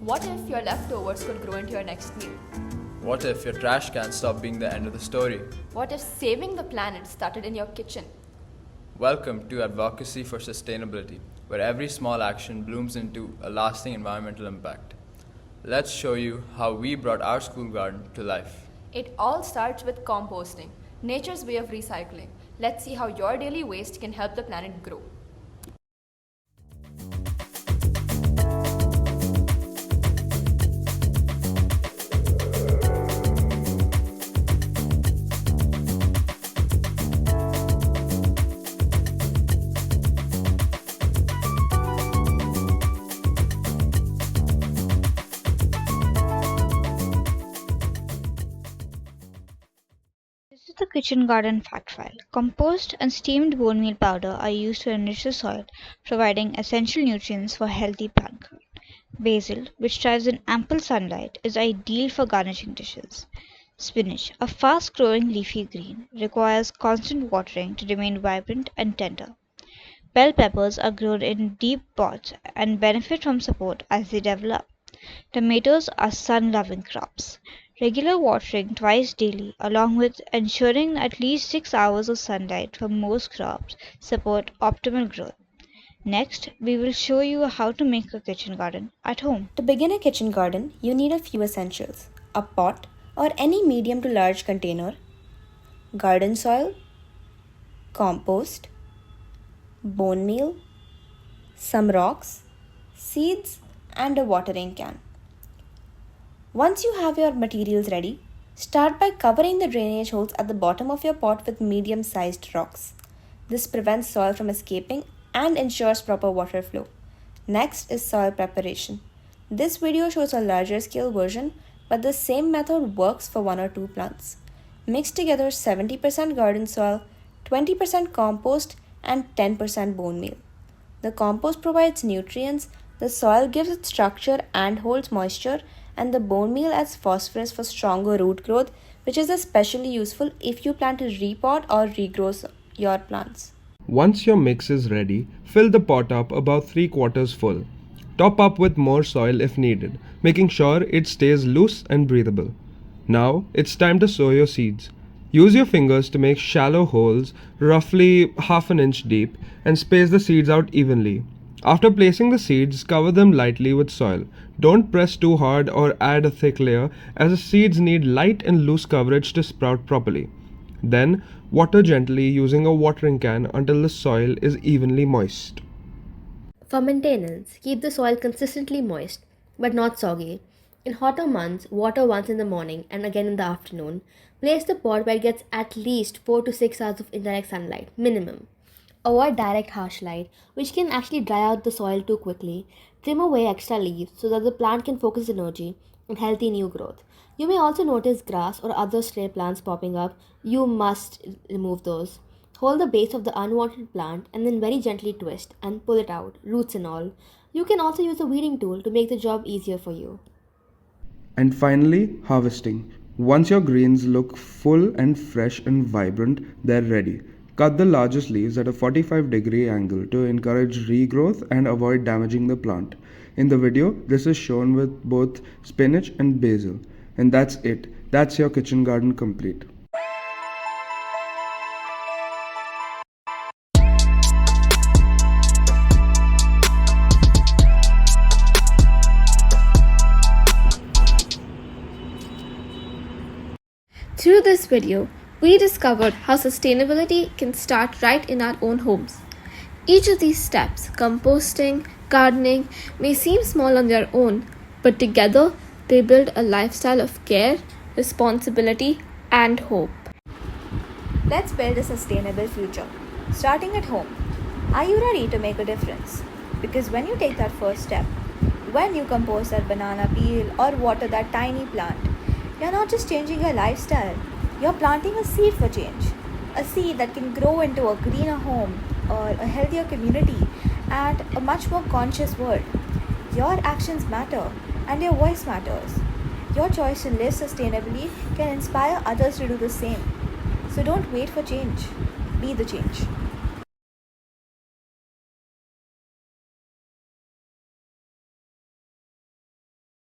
What if your leftovers could grow into your next meal? What if your trash can stopped being the end of the story? What if saving the planet started in your kitchen? Welcome to Advocacy for Sustainability, where every small action blooms into a lasting environmental impact. Let's show you how we brought our school garden to life. It all starts with composting, nature's way of recycling. Let's see how your daily waste can help the planet grow. This is the kitchen garden fact file. Compost and steamed bone meal powder are used to enrich the soil, providing essential nutrients for healthy plant growth. Basil, which thrives in ample sunlight, is ideal for garnishing dishes. Spinach, a fast growing leafy green, requires constant watering to remain vibrant and tender. Bell peppers are grown in deep pots and benefit from support as they develop. Tomatoes are sun-loving crops. Regular watering twice daily, along with ensuring at least 6 hours of sunlight for most crops, support optimal growth. Next, we will show you how to make a kitchen garden at home. To begin a kitchen garden, you need a few essentials: a pot or any medium to large container, garden soil, compost, bone meal, some rocks, seeds, and a watering can. Once you have your materials ready, start by covering the drainage holes at the bottom of your pot with medium-sized rocks. This prevents soil from escaping and ensures proper water flow. Next is soil preparation. This video shows a larger scale version, but the same method works for 1 or 2 plants. Mix together 70% garden soil, 20% compost, and 10% bone meal. The compost provides nutrients, the soil gives it structure and holds moisture, and the bone meal adds phosphorus for stronger root growth, which is especially useful if you plan to repot or regrow your plants. Once your mix is ready, fill the pot up about 3/4 full. Top up with more soil if needed, making sure it stays loose and breathable. Now it's time to sow your seeds. Use your fingers to make shallow holes, roughly half an inch deep, and space the seeds out evenly. After placing the seeds, cover them lightly with soil. Don't press too hard or add a thick layer, as the seeds need light and loose coverage to sprout properly. Then, water gently using a watering can until the soil is evenly moist. For maintenance, keep the soil consistently moist, but not soggy. In hotter months, water once in the morning and again in the afternoon. Place the pot where it gets at least 4 to 6 hours of indirect sunlight, minimum. Avoid direct harsh light, which can actually dry out the soil too quickly. Trim away extra leaves so that the plant can focus energy on healthy new growth. You may also notice grass or other stray plants popping up. You must remove those. Hold the base of the unwanted plant and then very gently twist and pull it out, roots and all. You can also use a weeding tool to make the job easier for you. And finally, harvesting. Once your greens look full and fresh and vibrant, they're ready. Cut the largest leaves at a 45-degree angle to encourage regrowth and avoid damaging the plant. In the video, this is shown with both spinach and basil. And that's it. That's your kitchen garden complete. Through this video, we discovered how sustainability can start right in our own homes. Each of these steps, composting, gardening, may seem small on their own, but together they build a lifestyle of care, responsibility, and hope. Let's build a sustainable future, starting at home. Are you ready to make a difference? Because when you take that first step, when you compost that banana peel or water that tiny plant, you're not just changing your lifestyle, you're planting a seed for change. A seed that can grow into a greener home or a healthier community and a much more conscious world. Your actions matter and your voice matters. Your choice to live sustainably can inspire others to do the same. So don't wait for change. Be the change.